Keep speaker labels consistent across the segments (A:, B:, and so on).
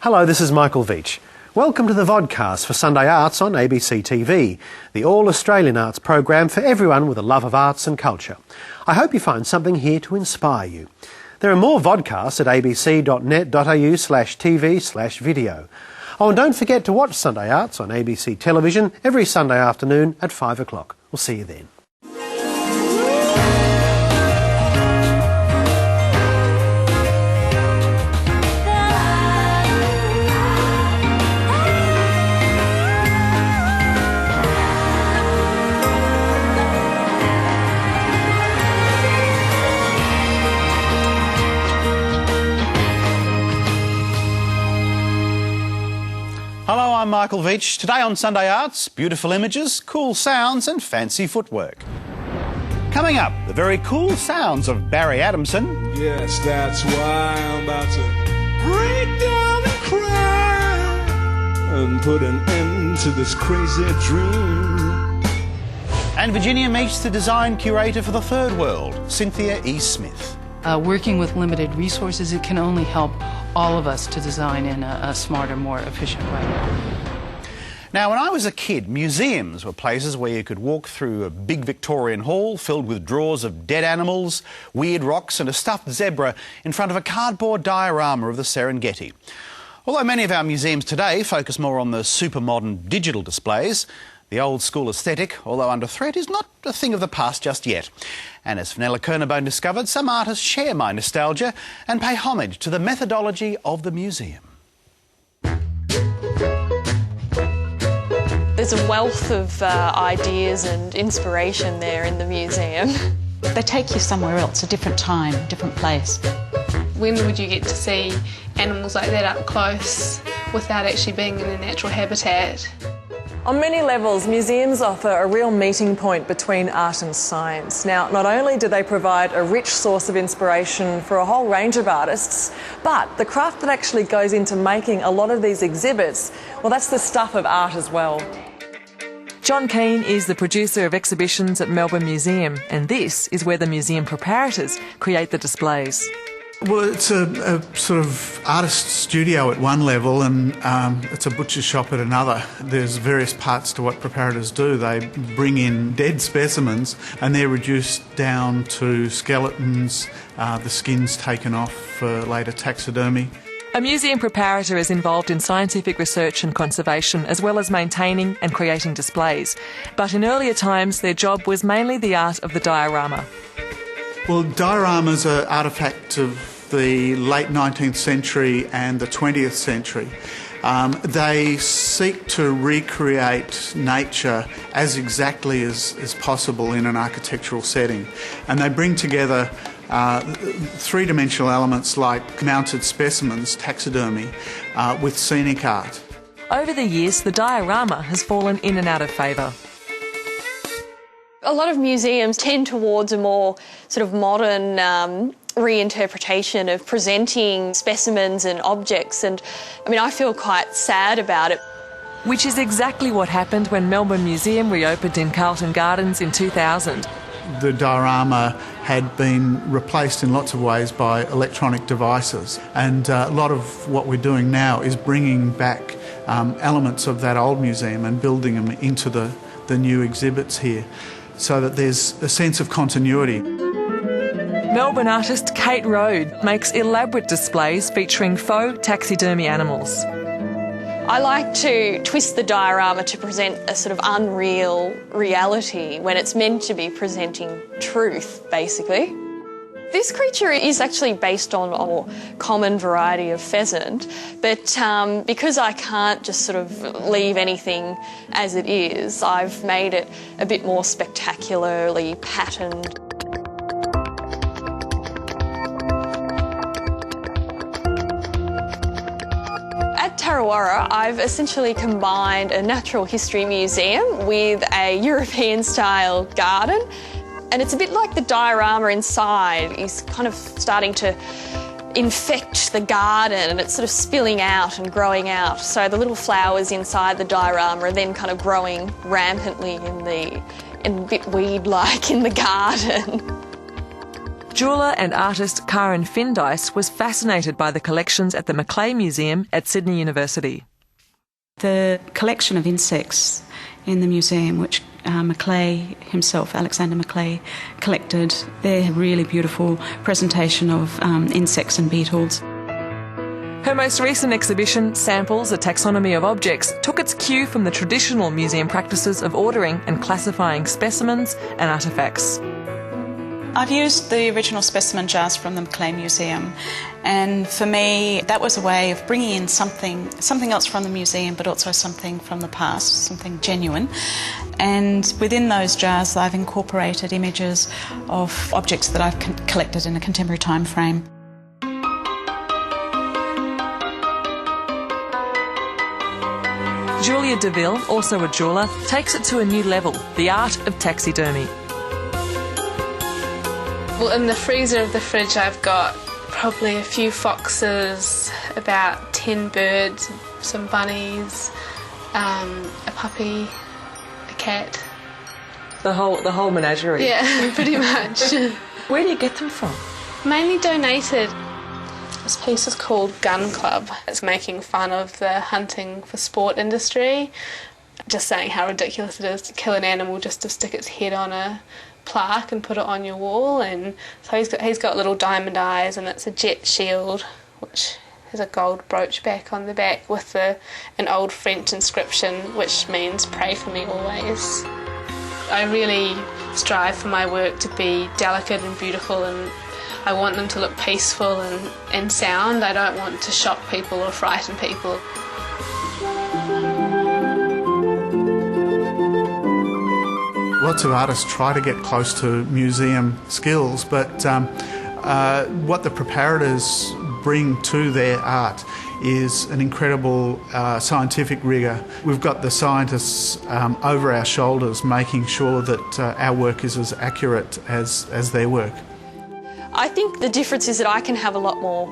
A: Hello, this is Michael Veitch. Welcome to the vodcast for Sunday Arts on ABC TV, the all-Australian arts program for everyone with a love of arts and culture. I hope you find something here to inspire you. There are more vodcasts at abc.net.au/TV/video. Oh, and don't forget to watch Sunday Arts on ABC television every Sunday afternoon at 5 o'clock. We'll see you then.
B: Hello, I'm Michael Veitch. Today on Sunday Arts, beautiful images, cool sounds and fancy footwork. Coming up, the very cool sounds of Barry Adamson.
C: Yes, that's why I'm about to break down and cry and put an end to this crazy dream.
B: And Virginia meets the design curator for the Third World, Cynthia E. Smith.
D: Working with limited resources, it can only help all of us to design in a smarter, more efficient way.
B: Now, when I was a kid, museums were places where you could walk through a big Victorian hall filled with drawers of dead animals, weird rocks and a stuffed zebra in front of a cardboard diorama of the Serengeti. Although many of our museums today focus more on the super modern digital displays, the old school aesthetic, although under threat, is not a thing of the past just yet. And as Fenella Kernebone discovered, some artists share my nostalgia and pay homage to the methodology of the museum.
E: There's a wealth of ideas and inspiration there in the museum.
F: They take you somewhere else, a different time, different place.
G: When would you get to see animals like that up close without actually being in their natural habitat?
H: On many levels, museums offer a real meeting point between art and science. Now, not only do they provide a rich source of inspiration for a whole range of artists, but the craft that actually goes into making a lot of these exhibits, well, that's the stuff of art as well. John Keane is the producer of exhibitions at Melbourne Museum, and this is where the museum proprietors create the displays.
I: Well, it's a sort of artist studio at one level and it's a butcher's shop at another. There's various parts to what preparators do. They bring in dead specimens and they're reduced down to skeletons, the skin's taken off for later taxidermy.
H: A museum preparator is involved in scientific research and conservation, as well as maintaining and creating displays. But in earlier times, their job was mainly the art of the diorama.
I: Well, dioramas are artefacts of the late 19th century and the 20th century. They seek to recreate nature as exactly as possible in an architectural setting. And they bring together three-dimensional elements like mounted specimens, taxidermy, with scenic art.
H: Over the years, the diorama has fallen in and out of favour.
E: A lot of museums tend towards a more sort of modern reinterpretation of presenting specimens and objects, and I mean, I feel quite sad about it.
H: Which is exactly what happened when Melbourne Museum reopened in Carlton Gardens in 2000.
I: The diorama had been replaced in lots of ways by electronic devices, and a lot of what we're doing now is bringing back elements of that old museum and building them into the new exhibits here, so that there's a sense of continuity.
H: Melbourne artist Kate Rode makes elaborate displays featuring faux taxidermy animals.
E: I like to twist the diorama to present a sort of unreal reality when it's meant to be presenting truth, basically. This creature is actually based on a common variety of pheasant, but because I can't just sort of leave anything as it is, I've made it a bit more spectacularly patterned. At Tarrawarra, I've essentially combined a natural history museum with a European-style garden. And it's a bit like the diorama inside is kind of starting to infect the garden, and it's sort of spilling out and growing out. So the little flowers inside the diorama are then kind of growing rampantly in a bit weed-like in the garden.
H: Jeweller and artist Karen Findice was fascinated by the collections at the Macleay Museum at Sydney University.
F: The collection of insects in the museum, which Macleay himself, Alexander Macleay, collected, they're a really beautiful presentation of insects and beetles.
H: Her most recent exhibition, Samples, A Taxonomy of Objects, took its cue from the traditional museum practices of ordering and classifying specimens and artefacts.
F: I've used the original specimen jars from the Macleay Museum, and for me that was a way of bringing in something else from the museum, but also something from the past, something genuine. And within those jars I've incorporated images of objects that I've collected in a contemporary time frame.
H: Julia deVille, also a jeweller, takes it to a new level, the art of taxidermy.
G: Well, in the freezer of the fridge I've got probably a few foxes, about 10 birds, some bunnies, a puppy, a cat.
H: The whole menagerie?
G: Yeah, pretty much.
H: Where do you get them from?
G: Mainly donated. This piece is called Gun Club. It's making fun of the hunting for sport industry, just saying how ridiculous it is to kill an animal just to stick its head on a plaque and put it on your wall. And so he's got little diamond eyes, and it's a jet shield which has a gold brooch back on the back with an old French inscription which means "pray for me always." I really strive for my work to be delicate and beautiful, and I want them to look peaceful and sound. I don't want to shock people or frighten people.
I: Lots of artists try to get close to museum skills, but what the preparators bring to their art is an incredible scientific rigour. We've got the scientists over our shoulders making sure that our work is as accurate as their work.
E: I think the difference is that I can have a lot more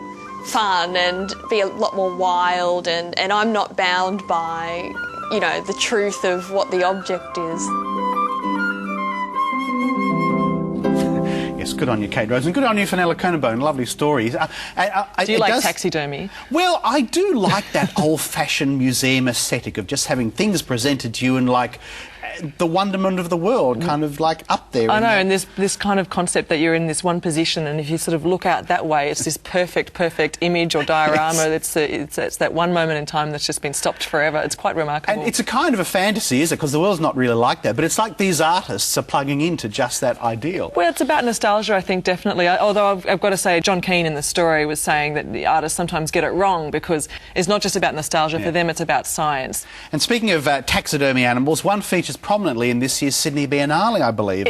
E: fun and be a lot more wild, and I'm not bound by, you know, the truth of what the object is.
B: Yes, good on you, Kate Rose, and good on you, Fenella Kernebone. Lovely stories.
H: Do you like taxidermy?
B: Well, I do like that old-fashioned museum aesthetic of just having things presented to you and, like, the wonderment of the world kind of like up there.
H: I know, and there's this kind of concept that you're in this one position, and if you sort of look out that way, it's this perfect image or diorama. Yes. It's that one moment in time that's just been stopped forever. It's quite remarkable.
B: And it's a kind of a fantasy, is it? Because the world's not really like that, but it's like these artists are plugging into just that ideal.
H: Well, it's about nostalgia, I think, definitely. Although I've got to say, John Keane in the story was saying that the artists sometimes get it wrong, because it's not just about nostalgia. For them, it's about science.
B: And speaking of taxidermy animals, one features prominently in this year's Sydney Biennale, I believe.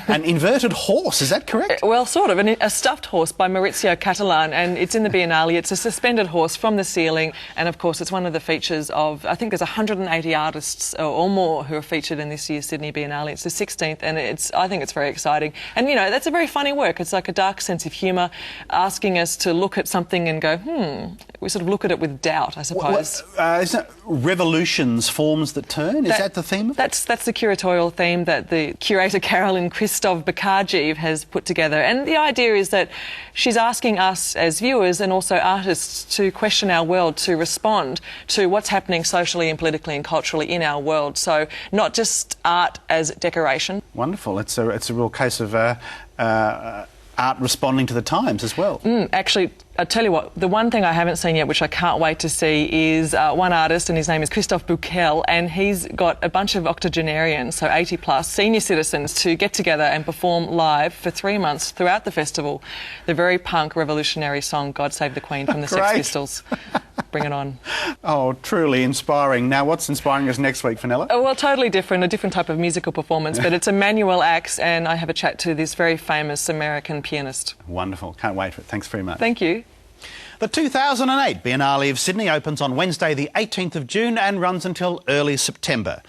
B: An inverted horse, is that correct?
H: Well, sort of. A stuffed horse by Maurizio Catalan, and it's in the Biennale. It's a suspended horse from the ceiling, and of course it's one of the features of, I think there's 180 artists or more who are featured in this year's Sydney Biennale. It's the 16th, and I think it's very exciting. And, you know, that's a very funny work. It's like a dark sense of humour, asking us to look at something and go, we sort of look at it with doubt, I suppose.
B: Isn't it revolutions, forms that turn? Is that the theme of it?
H: That's the curatorial theme that the curator Carolyn Christov Bakarjev has put together. And the idea is that she's asking us as viewers and also artists to question our world, to respond to what's happening socially and politically and culturally in our world. So not just art as decoration.
B: Wonderful. It's a real case of art responding to the times as well.
H: Actually, I'll tell you what, the one thing I haven't seen yet, which I can't wait to see, is one artist, and his name is Christophe Bouquel, and he's got a bunch of octogenarians, so 80-plus, senior citizens, to get together and perform live for 3 months throughout the festival the very punk revolutionary song God Save the Queen from the Sex Pistols. Bring it on.
B: Oh, truly inspiring. Now, what's inspiring us next week, Fenella?
H: Oh, well, totally different, a different type of musical performance, but it's a manual axe, and I have a chat to this very famous American pianist.
B: Wonderful. Can't wait for it. Thanks very much.
H: Thank you.
B: The 2008 Biennale of Sydney opens on Wednesday the 18th of June and runs until early September.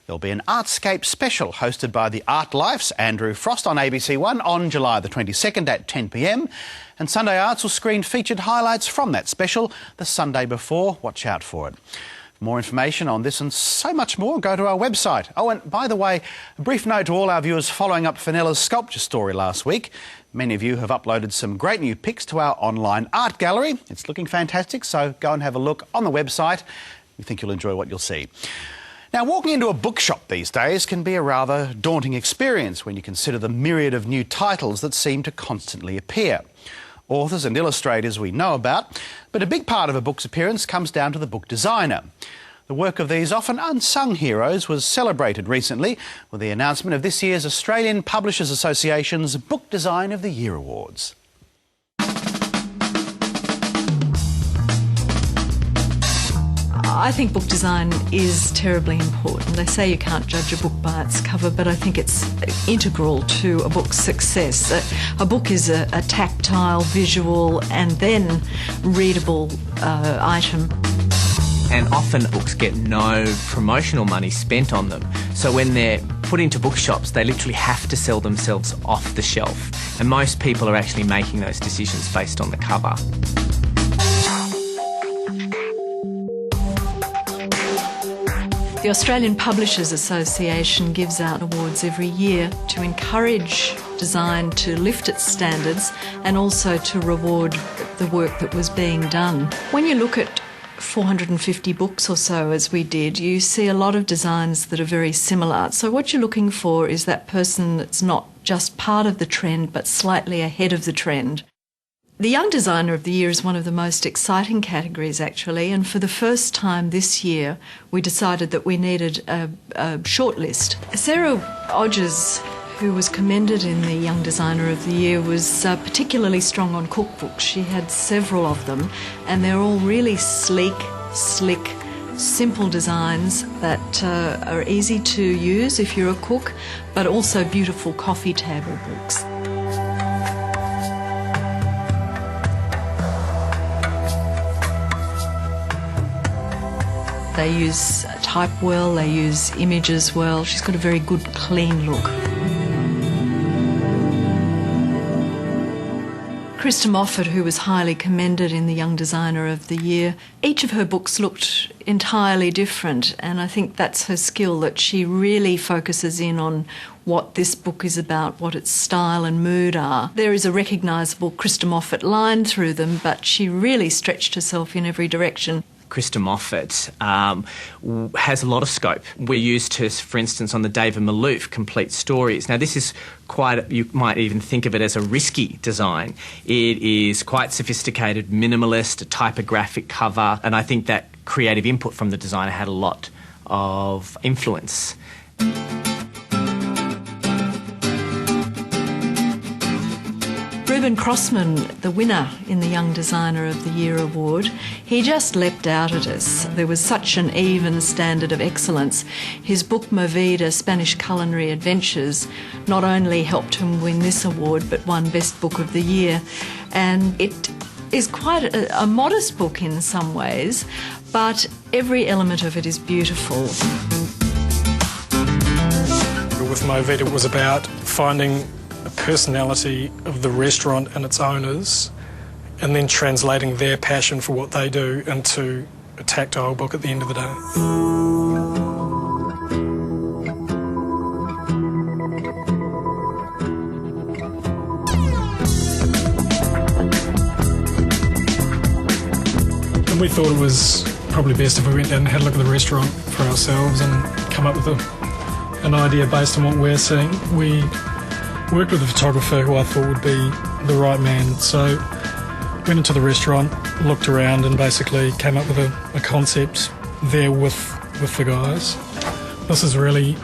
B: There'll be an Artscape special hosted by the Art Life's Andrew Frost on ABC1 on July the 22nd at 10 p.m. And Sunday Arts will screen featured highlights from that special the Sunday before. Watch out for it. For For more information on this and so much more, go to our website. Oh, and by the way, a brief note to all our viewers following up Fenella's sculpture story last week. Many of you have uploaded some great new pics to our online art gallery. It's looking fantastic, so go and have a look on the website. We think you'll enjoy what you'll see. Now, walking into a bookshop these days can be a rather daunting experience when you consider the myriad of new titles that seem to constantly appear. Authors and illustrators we know about, but a big part of a book's appearance comes down to the book designer. The work of these often unsung heroes was celebrated recently with the announcement of this year's Australian Publishers Association's Book Design of the Year Awards.
J: I think book design is terribly important. They say you can't judge a book by its cover, but I think it's integral to a book's success. A book is a tactile, visual and then readable item.
K: And often books get no promotional money spent on them. So when they're put into bookshops, they literally have to sell themselves off the shelf. And most people are actually making those decisions based on the cover.
J: The Australian Publishers Association gives out awards every year to encourage design to lift its standards and also to reward the work that was being done. When you look at 450 books or so, as we did, you see a lot of designs that are very similar. So what you're looking for is that person that's not just part of the trend but slightly ahead of the trend. The Young Designer of the Year is one of the most exciting categories, actually, and for the first time this year we decided that we needed a shortlist. Sarah Odgers, who was commended in the Young Designer of the Year, was particularly strong on cookbooks. She had several of them, and they're all really sleek, slick, simple designs that are easy to use if you're a cook, but also beautiful coffee table books. They use type well, they use images well. She's got a very good, clean look. Krista Moffat, who was highly commended in the Young Designer of the Year, each of her books looked entirely different, and I think that's her skill, that she really focuses in on what this book is about, what its style and mood are. There is a recognisable Krista Moffat line through them, but she really stretched herself in every direction.
K: Krista Moffat has a lot of scope. We used her, for instance, on the David Malouf Complete Stories. Now, this is quite, you might even think of it as a risky design. It is quite sophisticated, minimalist, a typographic cover, and I think that creative input from the designer had a lot of influence.
J: Reuben Crossman, the winner in the Young Designer of the Year award, he just leapt out at us. There was such an even standard of excellence. His book Movida, Spanish Culinary Adventures, not only helped him win this award but won Best Book of the Year. And it is quite a modest book in some ways, but every element of it is beautiful.
L: With Movida, it was about finding a personality of the restaurant and its owners and then translating their passion for what they do into a tactile book at the end of the day. And we thought it was probably best if we went down and had a look at the restaurant for ourselves and come up with an idea based on what we're seeing. We worked with a photographer who I thought would be the right man, so went into the restaurant, looked around and basically came up with a concept there with the guys. This is really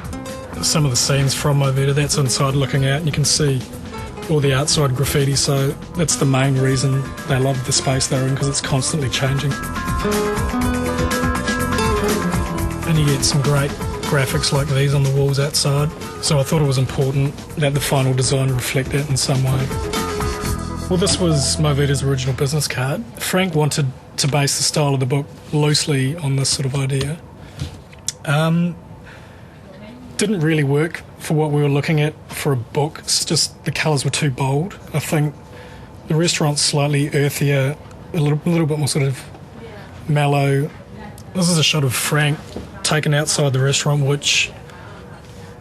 L: some of the scenes from Movida. That's inside looking out and you can see all the outside graffiti, so that's the main reason they love the space they're in, because it's constantly changing. And you get some great graphics like these on the walls outside, so I thought it was important that the final design reflect that in some way. Well, this was Movida's original business card. Frank wanted to base the style of the book loosely on this sort of idea. Didn't really work for what we were looking at for a book. It's just the colours were too bold. I think the restaurant's slightly earthier, a little bit more sort of mellow, This is a shot of Frank taken outside the restaurant, which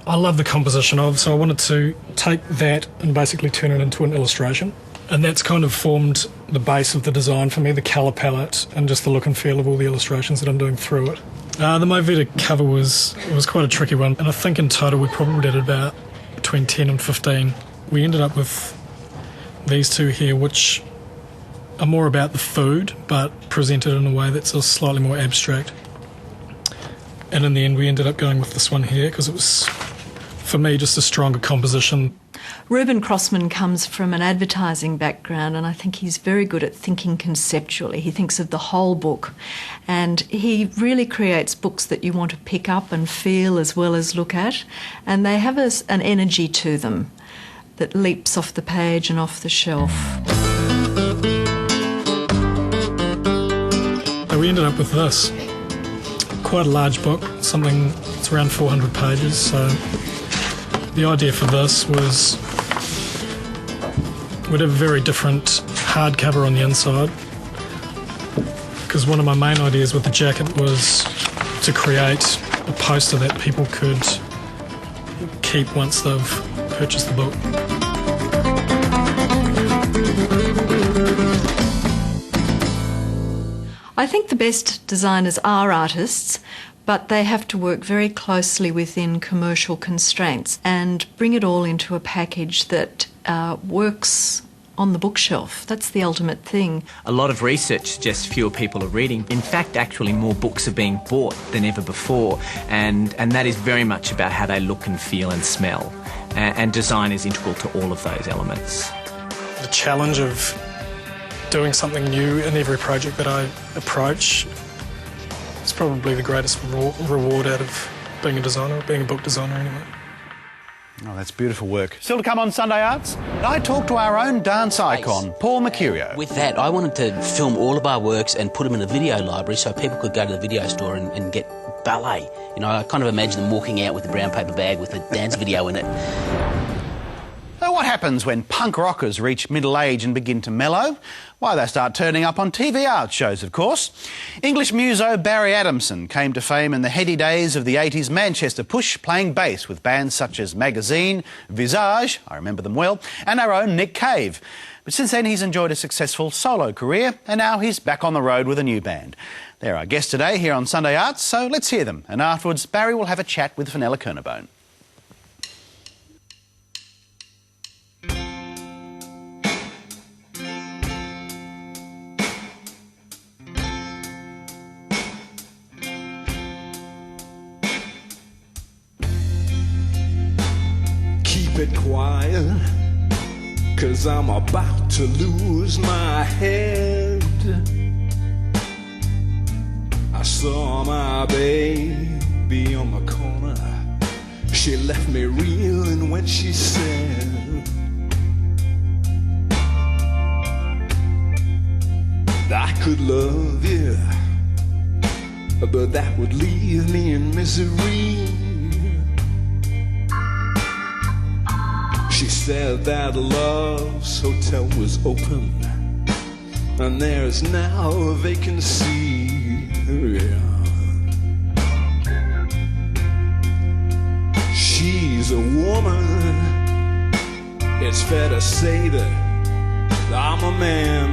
L: I love the composition of, so I wanted to take that and basically turn it into an illustration. And that's kind of formed the base of the design for me, the colour palette and just the look and feel of all the illustrations that I'm doing through it. The Movita cover was quite a tricky one, and I think in total we probably did about between 10 and 15. We ended up with these two here, which are more about the food, but presented in a way that's slightly more abstract. And in the end, we ended up going with this one here because it was, for me, just a stronger composition.
J: Reuben Crossman comes from an advertising background, and I think he's very good at thinking conceptually. He thinks of the whole book, and he really creates books that you want to pick up and feel as well as look at, and they have an energy to them that leaps off the page and off the shelf.
L: So we ended up with this. Quite a large book, something that's around 400 pages, so the idea for this was we'd have a very different hardcover on the inside, because one of my main ideas with the jacket was to create a poster that people could keep once they've purchased the book.
J: I think the best designers are artists, but they have to work very closely within commercial constraints and bring it all into a package that works on the bookshelf. That's the ultimate thing.
K: A lot of research suggests fewer people are reading. In fact, actually more books are being bought than ever before, and that is very much about how they look and feel and smell. And design is integral to all of those elements.
L: The challenge of doing something new in every project that I approach is probably the greatest reward out of being a designer, being a book designer anyway.
B: Oh, that's beautiful work. Still to come on Sunday Arts, I talked to our own dance icon, Paul Mercurio.
M: With that, I wanted to film all of our works and put them in a video library so people could go to the video store and get ballet. You know, I kind of imagine them walking out with a brown paper bag with a dance video in it.
B: So what happens when punk rockers reach middle age and begin to mellow? Why, they start turning up on TV art shows, of course. English muso Barry Adamson came to fame in the heady days of the 80s Manchester push, playing bass with bands such as Magazine, Visage, I remember them well, and our own Nick Cave. But since then he's enjoyed a successful solo career, and now he's back on the road with a new band. They're our guests today here on Sunday Arts, so let's hear them. And afterwards, Barry will have a chat with Fenella Kernebone.
C: Keep it quiet, 'cause I'm about to lose my head. I saw my baby on the corner. She left me reeling when she said, I could love you, but that would leave me in misery. She said that Love's Hotel was open, and there's now a vacancy. Yeah. She's a woman. It's fair to say that I'm a man,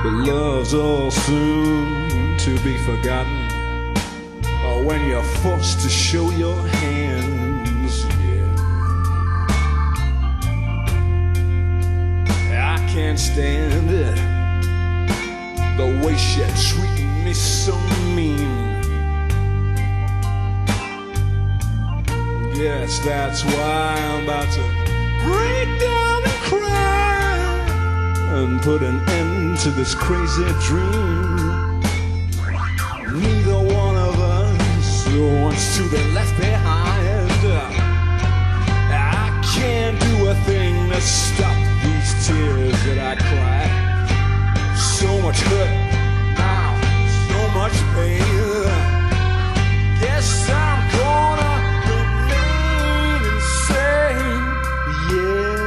C: but love's all soon to be forgotten, or when you're forced to show your hands. Yeah, I can't stand it, the way she treated me so mean. Yes, that's why I'm about to break down and cry and put an end to this crazy dream. Neither one of us wants to be left behind. I can't do a thing to stop these tears that I cry. So much hurt now, so much pain. Guess I'm gonna remain insane, yeah.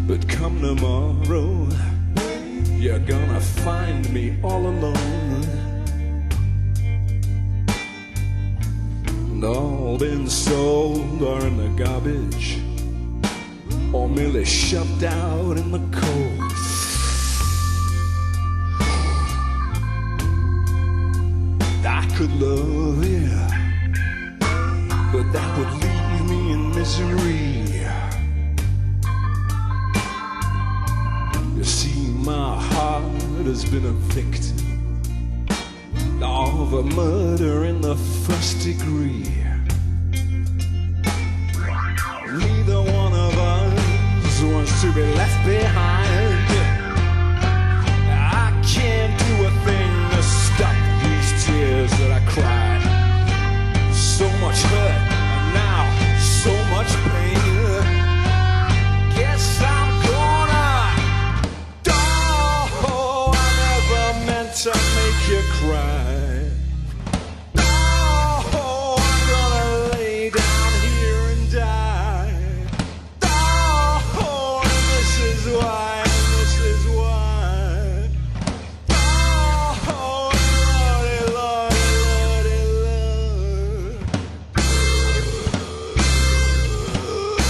C: But come tomorrow you're gonna find me all alone, and all been sold or in the garbage, or merely shoved out in the cold. I could love you, but that would leave me in misery. You see, my heart has been a victim of a murder in the first degree. Neither one of us wants to be left behind. I can't do a thing to stop these tears that I cried. So much hurt and now so much pain. Guess I'm gonna die. Oh, I never meant to make you cry. Oh, I'm gonna lay down here and die. Oh, and this is why, this is why. Oh, Lordy, Lordy, Lordy, Lord.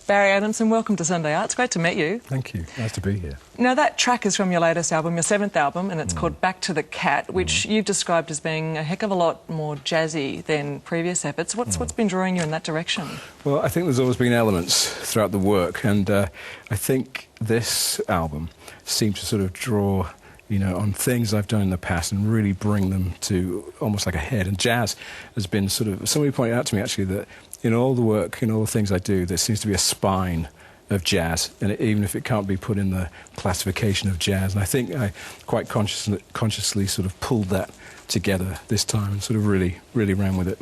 H: Barry Adamson, welcome to Sunday Arts. Great to meet you.
N: Thank you. Nice to be here.
H: Now, that track is from your latest album, your 7th album, and it's called Back to the Cat, which you've described as being a heck of a lot more jazzy than previous efforts. What's been drawing you in that direction?
N: Well, I think there's always been elements throughout the work, and I think this album seemed to sort of draw, you know, on things I've done in the past and really bring them to almost like a head. And jazz has been sort of... Somebody pointed out to me, actually, that in all the work, in all the things I do, there seems to be a spine of jazz, and even if it can't be put in the classification of jazz. And I think I quite consciously sort of pulled that together this time and sort of really ran with it.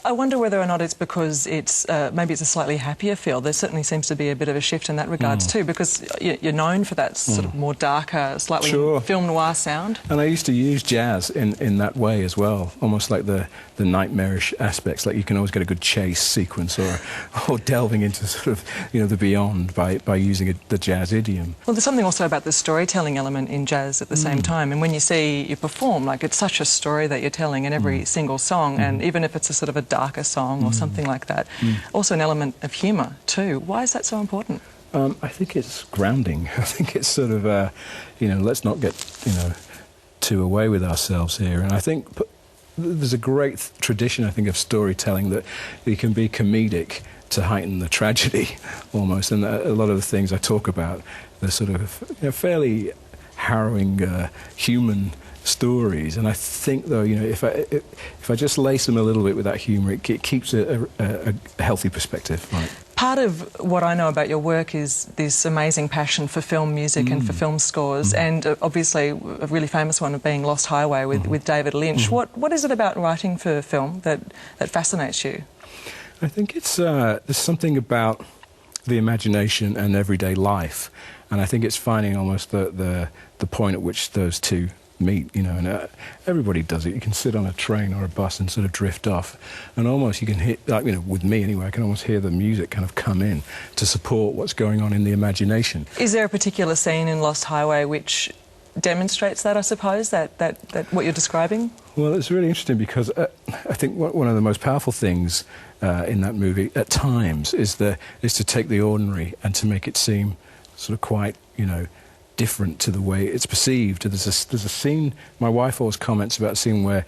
H: I wonder whether or not it's because it's maybe it's a slightly happier feel. There certainly seems to be a bit of a shift in that regards too, because you're known for that sort of more darker, slightly film noir sound.
N: And I used to use jazz in that way as well, almost like the nightmarish aspects. Like you can always get a good chase sequence or delving into sort of, you know, the beyond by using the jazz idiom.
H: Well, there's something also about the storytelling element in jazz at the same time. And when you see you perform, like it's such a story that you're telling in every single song, and even if it's a sort of a darker song or something like that, also an element of humour too. Why is that so important?
N: I think it's grounding. I think it's sort of, you know, let's not get, you know, too away with ourselves here. And I think there's a great tradition, I think, of storytelling that it can be comedic to heighten the tragedy, almost. And a lot of the things I talk about, they're sort of, you know, fairly harrowing human stories. And I think, though, you know, if I just lace them a little bit with that humour, it keeps a healthy perspective. Right.
H: Part of what I know about your work is this amazing passion for film music and for film scores, and obviously a really famous one of being Lost Highway with David Lynch. What is it about writing for film that fascinates you?
N: I think it's there's something about the imagination and everyday life, and I think it's finding almost the point at which those two meet, you know, and everybody does it. You can sit on a train or a bus and sort of drift off, and almost you can hear, like, you know, with me anyway, I can almost hear the music kind of come in to support what's going on in the imagination.
H: Is there a particular scene in Lost Highway which demonstrates that, I suppose, that what you're describing?
N: Well, it's really interesting because I think one of the most powerful things in that movie at times is to take the ordinary and to make it seem sort of quite, you know, different to the way it's perceived. There's a scene, my wife always comments about a scene where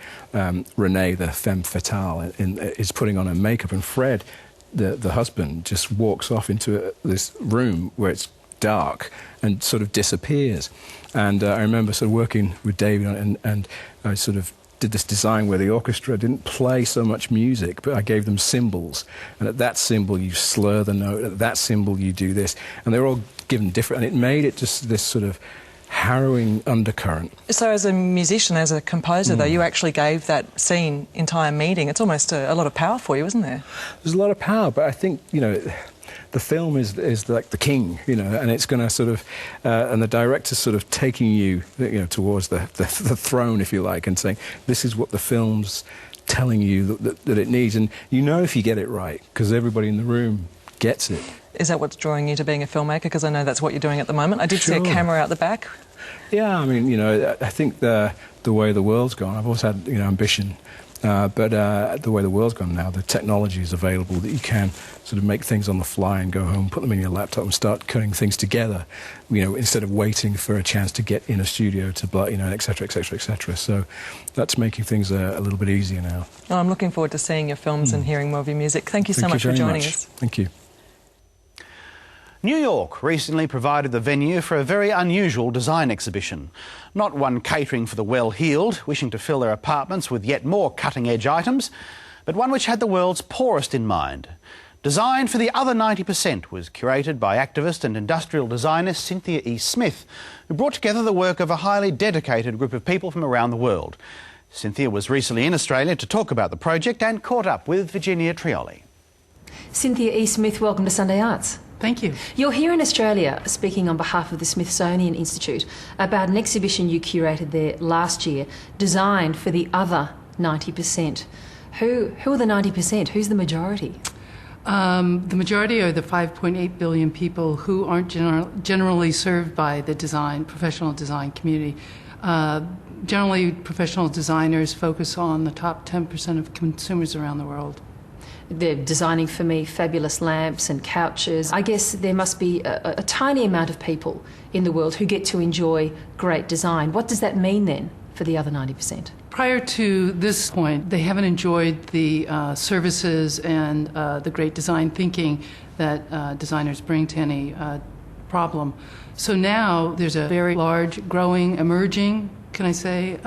N: Renee, the femme fatale, is putting on her makeup, and Fred, the husband, just walks off into this room where it's dark and sort of disappears. And I remember sort of working with David on it, and I sort of did this design where the orchestra didn't play so much music, but I gave them symbols, and at that symbol you slur the note, at that symbol you do this, and they're all given different, and it made it just this sort of harrowing undercurrent.
H: So as a musician, as a composer, though, you actually gave that scene entire meaning. It's almost a lot of power for you, isn't there?
N: There's a lot of power, but I think, you know, the film is like the king, you know, and it's going to sort of, and the director's sort of taking you, you know, towards the throne, if you like, and saying, this is what the film's telling you that it needs. And you know if you get it right, because everybody in the room gets it.
H: Is that what's drawing you to being a filmmaker? Because I know that's what you're doing at the moment. I did see a camera out the back.
N: Yeah, I mean, you know, I think the way the world's gone, I've always had, you know, ambition, but the way the world's gone now, the technology is available that you can sort of make things on the fly and go home, put them in your laptop and start cutting things together, you know, instead of waiting for a chance to get in a studio to, you know, et cetera, et cetera, et cetera. So that's making things a little bit easier now.
H: Well, I'm looking forward to seeing your films and hearing more of your music. Thank you so much for joining us.
N: Thank you.
B: New York recently provided the venue for a very unusual design exhibition. Not one catering for the well-heeled, wishing to fill their apartments with yet more cutting-edge items, but one which had the world's poorest in mind. Design for the Other 90% was curated by activist and industrial designer Cynthia E. Smith, who brought together the work of a highly dedicated group of people from around the world. Cynthia was recently in Australia to talk about the project and caught up with Virginia Trioli.
O: Cynthia E. Smith, welcome to Sunday Arts.
D: Thank you.
O: You're here in Australia speaking on behalf of the Smithsonian Institute about an exhibition you curated there last year, designed for the other 90%. Who are the 90%? Who's the majority?
D: The majority are the 5.8 billion people who aren't generally served by the professional design community. Generally, professional designers focus on the top 10% of consumers around the world.
O: They're designing for me fabulous lamps and couches. I guess there must be a tiny amount of people in the world who get to enjoy great design. What does that mean then for the other 90%?
D: Prior to this point, they haven't enjoyed the services and the great design thinking that designers bring to any problem. So now there's a very large, growing, emerging, can I say,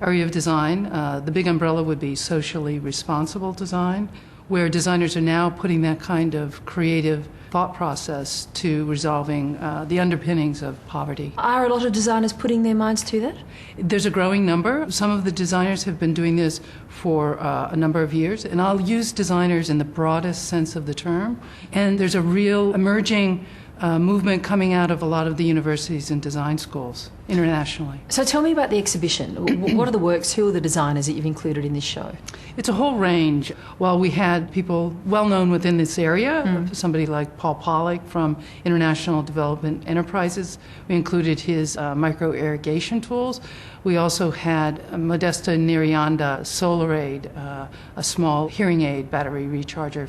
D: area of design. The big umbrella would be socially responsible design, where designers are now putting that kind of creative thought process to resolving the underpinnings of poverty.
O: Are a lot of designers putting their minds to that?
D: There's a growing number. Some of the designers have been doing this for a number of years, and I'll use designers in the broadest sense of the term. And there's a real emerging movement coming out of a lot of the universities and design schools internationally.
O: So tell me about the exhibition. What are the works? Who are the designers that you've included in this show?
D: It's a whole range. Well, we had people well known within this area, somebody like Paul Pollack from International Development Enterprises. We included his micro irrigation tools. We also had Modesta Nirianda Solar Aid, a small hearing aid battery recharger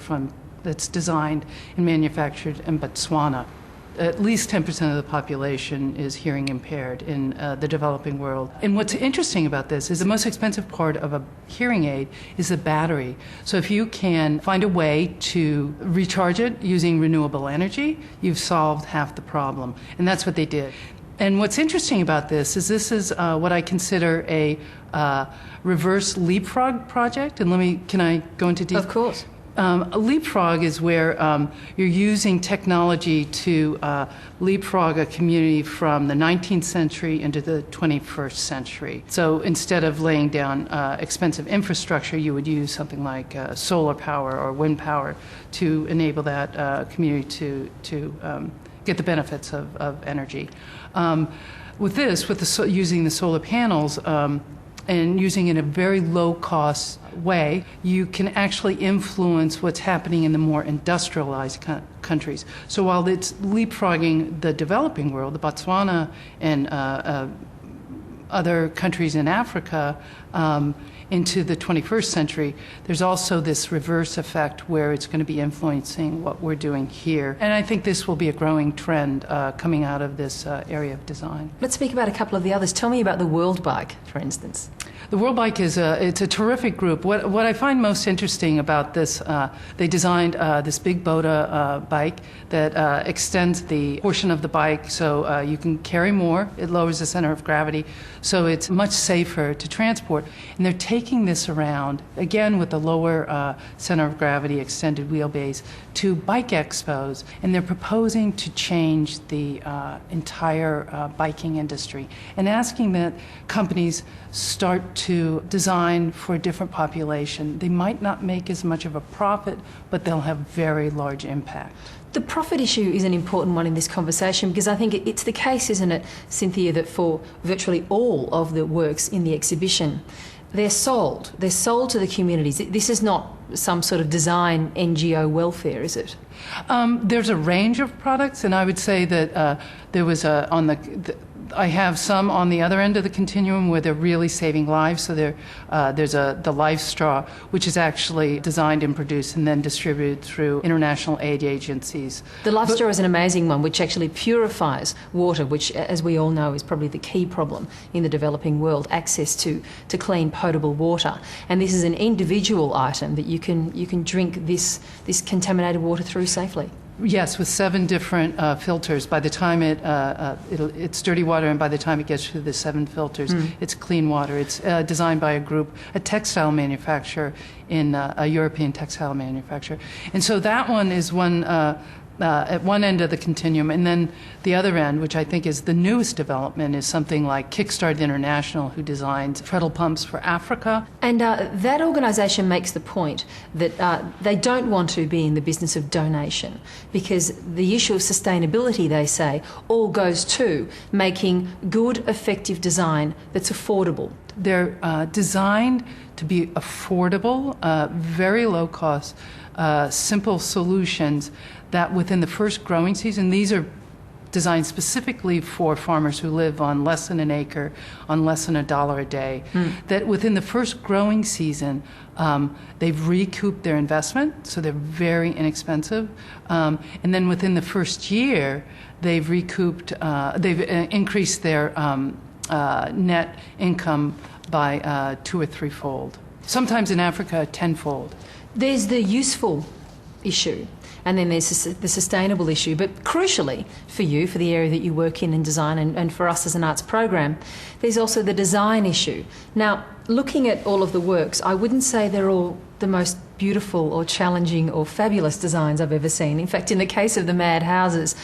D: that's designed and manufactured in Botswana. At least 10% of the population is hearing impaired in the developing world. And what's interesting about this is the most expensive part of a hearing aid is the battery. So if you can find a way to recharge it using renewable energy, you've solved half the problem. And that's what they did. And what's interesting about this is what I consider a reverse leapfrog project. And can I go into detail?
O: Of course.
D: A leapfrog is where you're using technology to leapfrog a community from the 19th century into the 21st century. So instead of laying down expensive infrastructure, you would use something like solar power or wind power to enable that community to get the benefits of energy. With using the solar panels, and using it in a very low-cost way, you can actually influence what's happening in the more industrialized countries. So while it's leapfrogging the developing world, the Botswana and other countries in Africa into the 21st century, there's also this reverse effect where it's going to be influencing what we're doing here. And I think this will be a growing trend coming out of this area of design.
O: Let's speak about a couple of the others. Tell me about the World Bike, for instance.
D: The World Bike it's a terrific group. What I find most interesting about this, they designed this big Boda bike that extends the portion of the bike so you can carry more. It lowers the center of gravity, so it's much safer to transport. And they're taking this around, again with the lower center of gravity, extended wheelbase, to bike expos. And they're proposing to change the entire biking industry and asking that companies start to design for a different population. They might not make as much of a profit, but they'll have very large impact.
O: The profit issue is an important one in this conversation because I think it's the case, isn't it, Cynthia, that for virtually all of the works in the exhibition, they're sold. They're sold to the communities. This is not some sort of design NGO welfare, is it?
D: There's a range of products, and I would say that there was I have some on the other end of the continuum where they're really saving lives. So there's the Life Straw, which is actually designed and produced and then distributed through international aid agencies.
O: The Life Straw is an amazing one, which actually purifies water, which, as we all know, is probably the key problem in the developing world, access to clean, potable water. And this is an individual item that you can drink this contaminated water through safely.
D: Yes, with 7 different filters. By the time it's dirty water, and by the time it gets through the 7 filters, it's clean water. It's designed by a textile manufacturer, a European textile manufacturer. And so that one is one at one end of the continuum, and then the other end, which I think is the newest development, is something like Kickstart International, who designs treadle pumps for Africa.
O: And that organisation makes the point that they don't want to be in the business of donation because the issue of sustainability, they say, all goes to making good, effective design that's affordable.
D: They're designed to be affordable, very low cost, simple solutions that within the first growing season, these are designed specifically for farmers who live on less than an acre, on less than $1 a day, that within the first growing season, they've recouped their investment, so they're very inexpensive. And then within the first year, they've increased their net income by 2 or 3-fold. Sometimes in Africa, 10-fold.
O: There's the useful issue, and then there's the sustainable issue. But crucially for you, for the area that you work in design, and for us as an arts program, there's also the design issue. Now, looking at all of the works, I wouldn't say they're all the most beautiful or challenging or fabulous designs I've ever seen. In fact, in the case of the Mad Houses,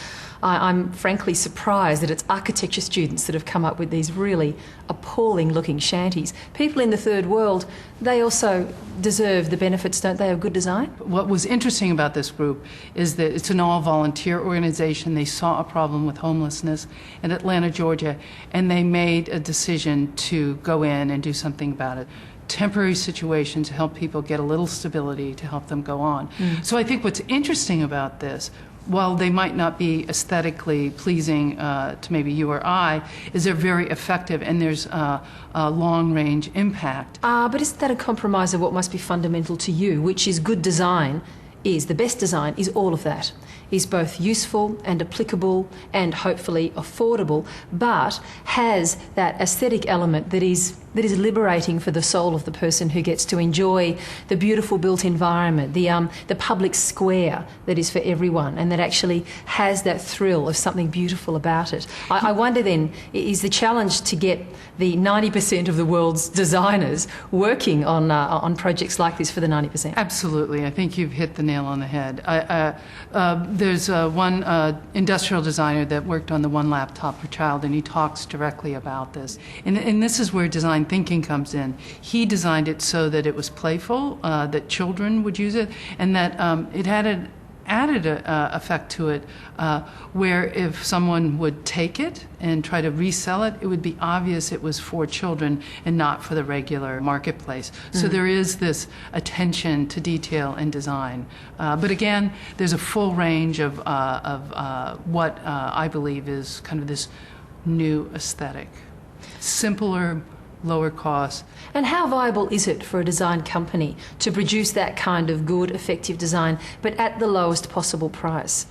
O: I'm frankly surprised that it's architecture students that have come up with these really appalling looking shanties. People in the third world, they also deserve the benefits, don't they, of good design?
D: What was interesting about this group is that it's an all-volunteer organization. They saw a problem with homelessness in Atlanta, Georgia, and they made a decision to go in and do something about it. Temporary situation to help people get a little stability to help them go on. So I think what's interesting about this, while they might not be aesthetically pleasing to maybe you or I, is they're very effective and there's a long-range impact.
O: But isn't that a compromise of what must be fundamental to you, which is good design? The best design is all of that, is both useful and applicable and hopefully affordable, but has that aesthetic element that is liberating for the soul of the person who gets to enjoy the beautiful built environment, the public square that is for everyone, and that actually has that thrill of something beautiful about it. I wonder then, is the challenge to get the 90% of the world's designers working on projects like this for the 90%?
D: Absolutely. I think you've hit the nail on the head. There's one industrial designer that worked on the One Laptop Per Child, and he talks directly about this. And this is where design thinking comes in. He designed it so that it was playful, that children would use it, and that it had an added effect to it, where if someone would take it and try to resell it, it would be obvious it was for children and not for the regular marketplace. So there is this attention to detail and design. But again, there's a full range of what I believe is kind of this new aesthetic. Simpler, lower cost.
O: And how viable is it for a design company to produce that kind of good, effective design, but at the lowest possible price?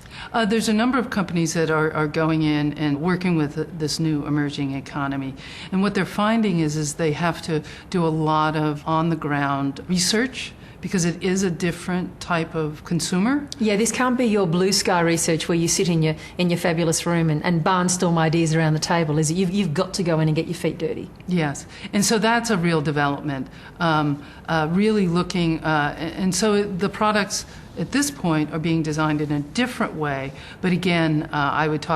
D: There's a number of companies that are going in and working with this new emerging economy. And what they're finding is they have to do a lot of on-the-ground research, because it is a different type of consumer.
O: Yeah, this can't be your blue sky research where you sit in your fabulous room and barnstorm ideas around the table, is it? You've got to go in and get your feet dirty.
D: Yes, and so that's a real development, really looking, and so the products at this point are being designed in a different way. But again, I would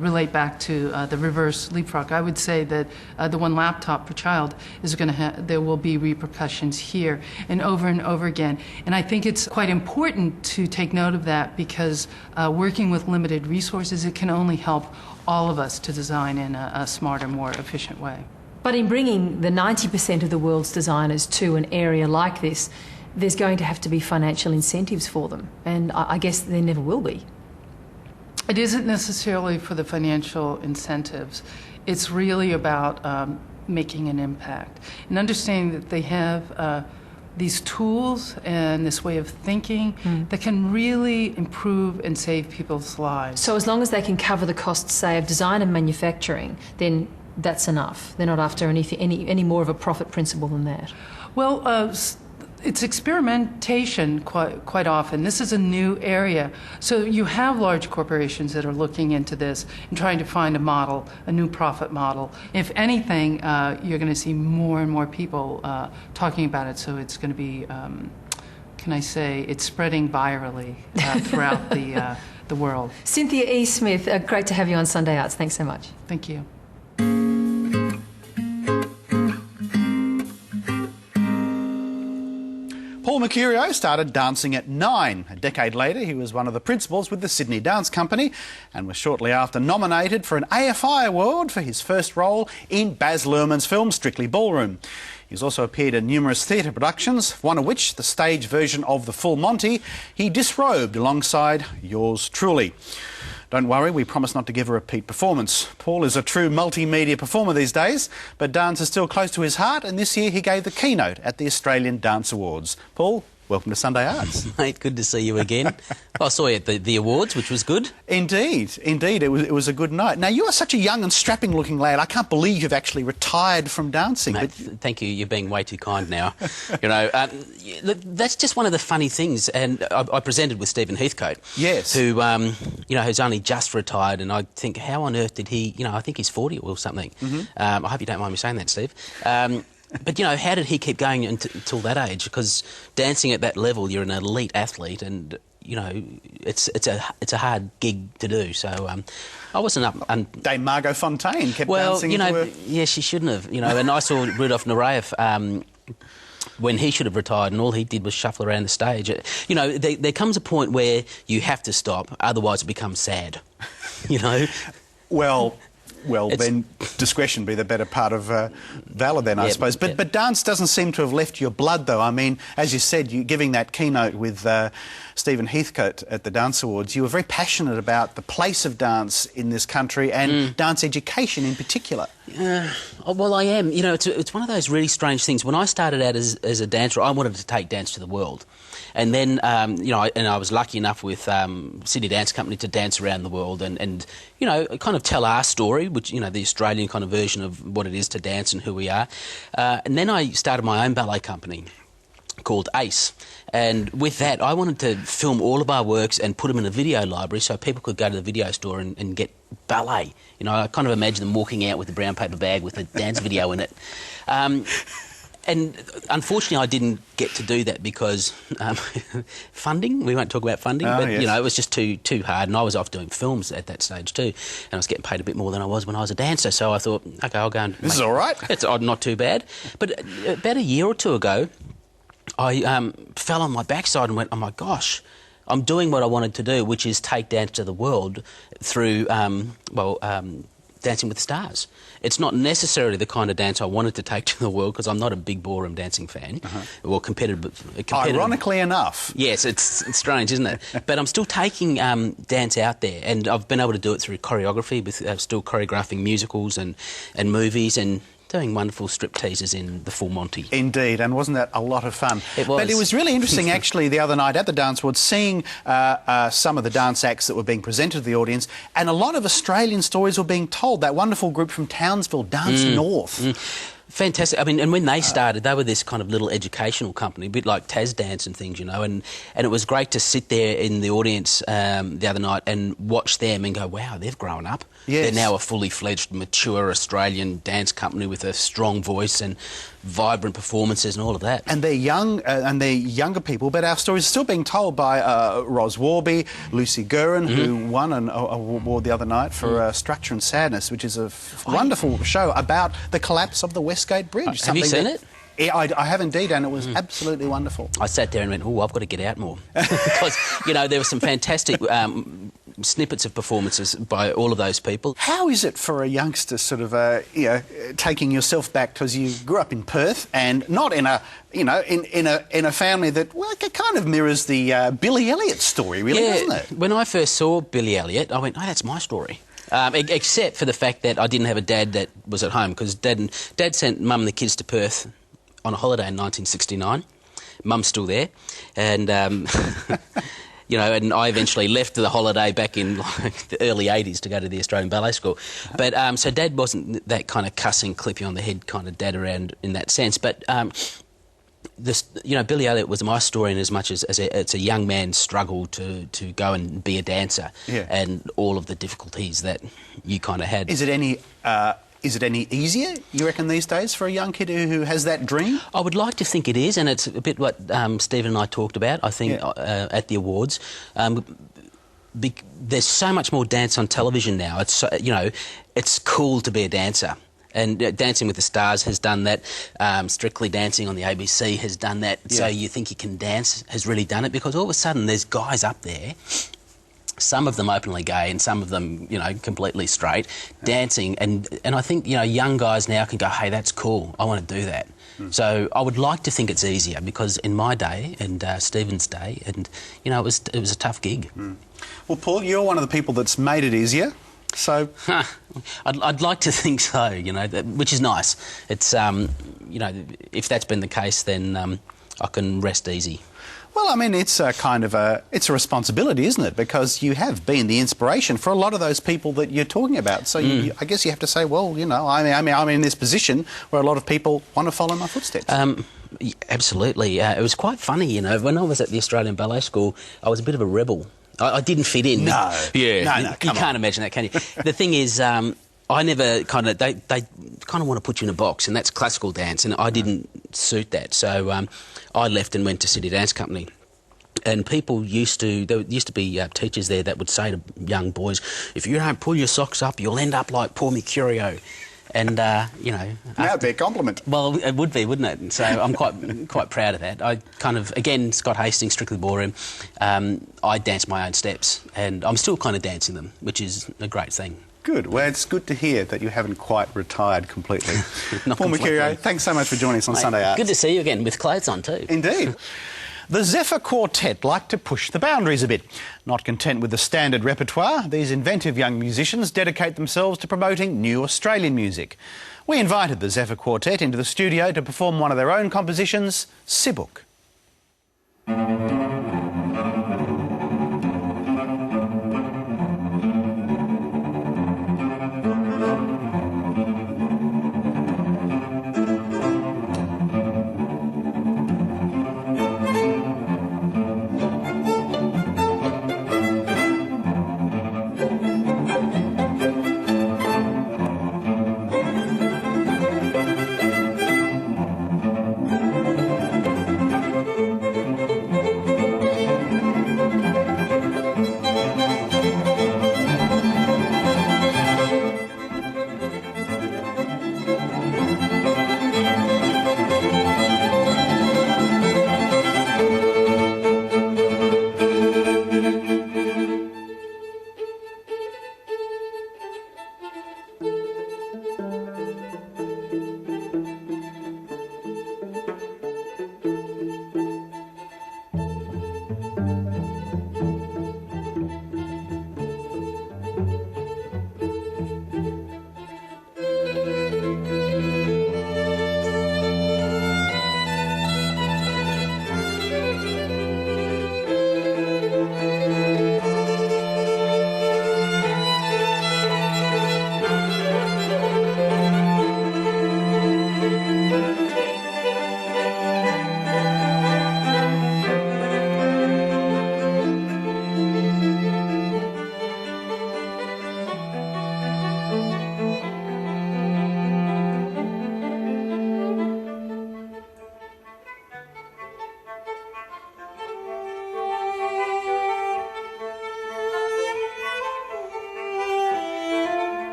D: relate back to the reverse leapfrog. I would say that the one laptop per child is going to there will be repercussions here and over again. And I think it's quite important to take note of that because working with limited resources, it can only help all of us to design in a smarter, more efficient way.
O: But in bringing the 90% of the world's designers to an area like this, there's going to have to be financial incentives for them, and I guess there never will be.
D: It isn't necessarily for the financial incentives. It's really about making an impact and understanding that they have these tools and this way of thinking that can really improve and save people's lives.
O: So as long as they can cover the costs, say, of design and manufacturing, then that's enough. They're not after any more of a profit principle than that.
D: Well, it's experimentation quite often. This is a new area. So you have large corporations that are looking into this and trying to find a model, a new profit model. If anything, you're going to see more and more people talking about it. So it's going to be, can I say, it's spreading virally throughout the world.
O: Cynthia E. Smith, great to have you on Sunday Arts. Thanks so much.
D: Thank you.
B: Paul Mercurio started dancing at 9. A decade later, he was one of the principals with the Sydney Dance Company and was shortly after nominated for an AFI award for his first role in Baz Luhrmann's film Strictly Ballroom. He's also appeared in numerous theatre productions, one of which, the stage version of The Full Monty, he disrobed alongside yours truly. Don't worry, we promise not to give a repeat performance. Paul is a true multimedia performer these days, but dance is still close to his heart, and this year he gave the keynote at the Australian Dance Awards. Paul, welcome to Sunday Arts.
M: Mate, good to see you again. I saw you at the awards, which was good.
B: Indeed. It was a good night. Now, you are such a young and strapping-looking lad. I can't believe you've actually retired from dancing.
M: Mate, thank you. You're being way too kind now. You know, that's just one of the funny things. And I presented with Stephen Heathcote.
B: Yes.
M: Who, who's only just retired. And I think, how on earth did he... I think he's 40 or something. I hope you don't mind me saying that, Steve. But, how did he keep going until that age? Because dancing at that level, you're an elite athlete and, it's a hard gig to do. So I wasn't up...
B: Dame Margot Fontaine kept dancing
M: yeah, she shouldn't have, and I saw Rudolf Nureyev... when he should have retired and all he did was shuffle around the stage. There comes a point where you have to stop, otherwise it becomes sad,
B: Well, then discretion be the better part of valour then, I suppose. But dance doesn't seem to have left your blood, though. I mean, as you said, you giving that keynote with Stephen Heathcote at the Dance Awards, you were very passionate about the place of dance in this country and dance education in particular.
M: Well, I am. It's one of those really strange things. When I started out as a dancer, I wanted to take dance to the world. And then, I was lucky enough with Sydney Dance Company to dance around the world and kind of tell our story, which, the Australian kind of version of what it is to dance and who we are. And then I started my own ballet company called ACE. And with that, I wanted to film all of our works and put them in a video library so people could go to the video store and get ballet. I kind of imagine them walking out with a brown paper bag with a dance video in it. And unfortunately, I didn't get to do that because funding. We won't talk about funding, but
B: yes.
M: It was just too hard. And I was off doing films at that stage too, and I was getting paid a bit more than I was when I was a dancer. So I thought, okay, I'll go and.
B: This is all right.
M: It's not too bad. But about a year or two ago, I fell on my backside and went, oh my gosh. I'm doing what I wanted to do, which is take dance to the world through Dancing with the Stars. It's not necessarily the kind of dance I wanted to take to the world because I'm not a big ballroom dancing fan or competitive.
B: Ironically enough.
M: Yes, it's strange, isn't it? But I'm still taking dance out there, and I've been able to do it through choreography, with still choreographing musicals and movies and doing wonderful strip teasers in The Full Monty.
B: Indeed, and wasn't that a lot of fun?
M: It was.
B: But it was really interesting, actually, the other night at the Dance Awards, seeing some of the dance acts that were being presented to the audience, and a lot of Australian stories were being told. That wonderful group from Townsville, Dance North.
M: Fantastic. I mean, and when they started, they were this kind of little educational company, a bit like Taz Dance and things, you know, and it was great to sit there in the audience the other night and watch them and go, wow, they've grown up.
B: Yes.
M: They're now a fully fledged, mature Australian dance company with a strong voice and vibrant performances and all of that.
B: And they're young, and they're younger people, but our stories are still being told by Ros Warby, Lucy Gurin, who won an award the other night for Structure and Sadness, which is a wonderful show about the collapse of the Westgate Bridge.
M: Have you seen it?
B: Yeah, I have indeed, and it was absolutely wonderful.
M: I sat there and went, oh, I've got to get out more. Because, you know, there were some fantastic snippets of performances by all of those people.
B: How is it for a youngster sort of, you know, taking yourself back, because you grew up in Perth and not in a, you know, in a family that, well, it kind of mirrors the Billy Elliot story, really, doesn't it?
M: When I first saw Billy Elliot, I went, oh, that's my story. Except for the fact that I didn't have a dad that was at home, because Dad sent Mum and the kids to Perth on a holiday in 1969. Mum's still there, and you know, and I eventually left the holiday back in like the early 80s to go to the Australian Ballet School. But so Dad wasn't that kind of cussing, clippy on the head kind of dad around in that sense. But this, you know, Billy Elliot was my story in as much as it's a young man's struggle to go and be a dancer, and all of the difficulties that you kind of had.
B: Is it any easier, you reckon, these days for a young kid who has that dream?
M: I would like to think it is, and it's a bit what Stephen and I talked about, I think, at the awards. There's so much more dance on television now. It's so, you know, it's cool to be a dancer. And Dancing with the Stars has done that. Strictly Dancing on the ABC has done that. Yeah. So You Think You Can Dance has really done it, because all of a sudden there's guys up there, some of them openly gay and some of them, you know, completely straight, dancing. And I think, you know, young guys now can go, hey, that's cool, I want to do that. So I would like to think it's easier, because in my day and Stephen's day, and, you know, it was a tough gig.
B: Well, Paul, you're one of the people that's made it easier. So,
M: I'd like to think so, you know, which is nice. It's, you know, if that's been the case, then I can rest easy.
B: Well, I mean, it's a kind of it's a responsibility, isn't it? Because you have been the inspiration for a lot of those people that you're talking about. So I guess you have to say, well, you know, I'm in this position where a lot of people want to follow my footsteps.
M: Absolutely. It was quite funny, you know. When I was at the Australian Ballet School, I was a bit of a rebel. I didn't fit in.
B: No.
M: Yeah.
B: No,
M: you can't imagine that, can you? The thing is, I never kind of... They kind of want to put you in a box, and that's classical dance, and I didn't suit that. So I left and went to City Dance Company. And people there used to be teachers there that would say to young boys, if you don't pull your socks up, you'll end up like poor Mercurio. And, you know...
B: That would be a compliment.
M: Well, it would be, wouldn't it? And so I'm quite proud of that. I kind of, again, Scott Hastings, Strictly Ballroom, I dance my own steps, and I'm still kind of dancing them, which is a great thing.
B: Good. Well, it's good to hear that you haven't quite retired completely. Paul Mercurio, thanks so much for joining us on Sunday Arts.
M: Good to see you again, with clothes on too.
B: Indeed. The Zephyr Quartet like to push the boundaries a bit. Not content with the standard repertoire, these inventive young musicians dedicate themselves to promoting new Australian music. We invited the Zephyr Quartet into the studio to perform one of their own compositions, Sibuk.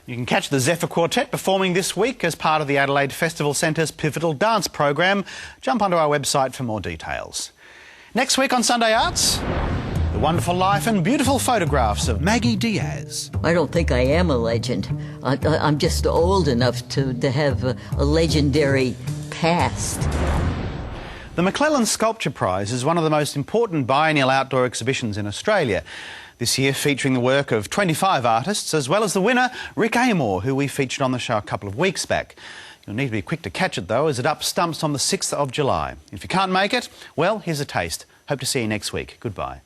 B: You can catch the Zephyr Quartet performing this week as part of the Adelaide Festival Centre's Pivotal Dance program. Jump onto our website for more details. Next week on Sunday Arts, the wonderful life and beautiful photographs of Maggie Diaz.
P: I don't think I am a legend. I'm just old enough to have a legendary past.
B: The McClellan Sculpture Prize is one of the most important biennial outdoor exhibitions in Australia. This year featuring the work of 25 artists, as well as the winner, Rick Amor, who we featured on the show a couple of weeks back. You'll need to be quick to catch it, though, as it up stumps on the 6th of July. If you can't make it, well, here's a taste. Hope to see you next week. Goodbye.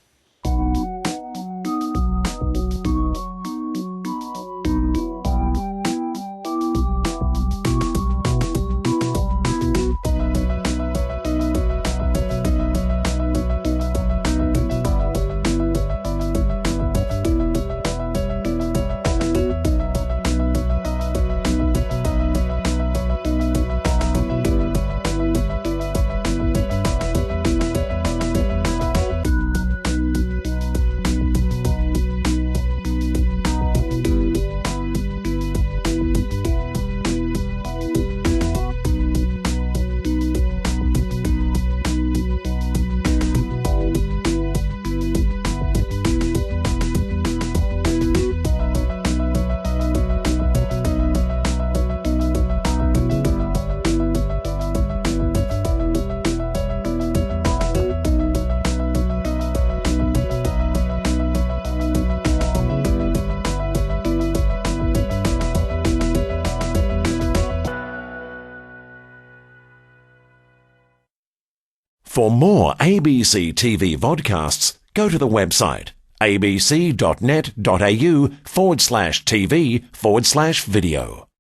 Q: For more ABC TV vodcasts, go to the website abc.net.au/TV/video.